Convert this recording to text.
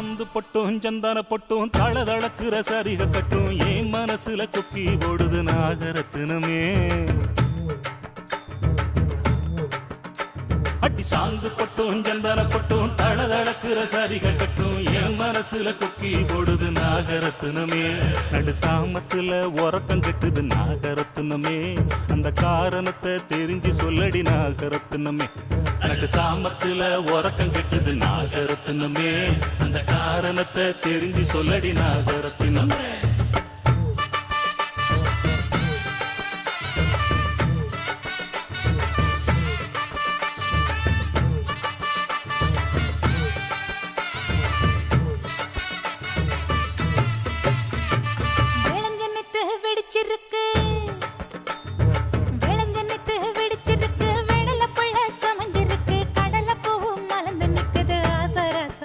சாந்து பொட்டும் சந்தன பொட்டும் தளதளக்குற சரிக கட்டும் என் மனசுல கொக்கி ஓடுது நாகரத்தினமே. அடி சாந்து பொட்டும் சந்தன பொட்டும் தளதளக்குற சரிக கட்டும் என் மனசுல கொக்கி ஓடுது நாகரத்தினமே. நடு சாமத்துல உறக்கம் கெட்டுது நாகரத்தினமே. அந்த காரணத்தை தெரிஞ்சு சொல்லடி நாகரத்தினமே. நடு சாமத்துல உறக்கம் கெட்டுது நாகரத்தினமே. அந்த காரணத்தை தெரிஞ்சு சொல்லடி நாகரத்தினமே.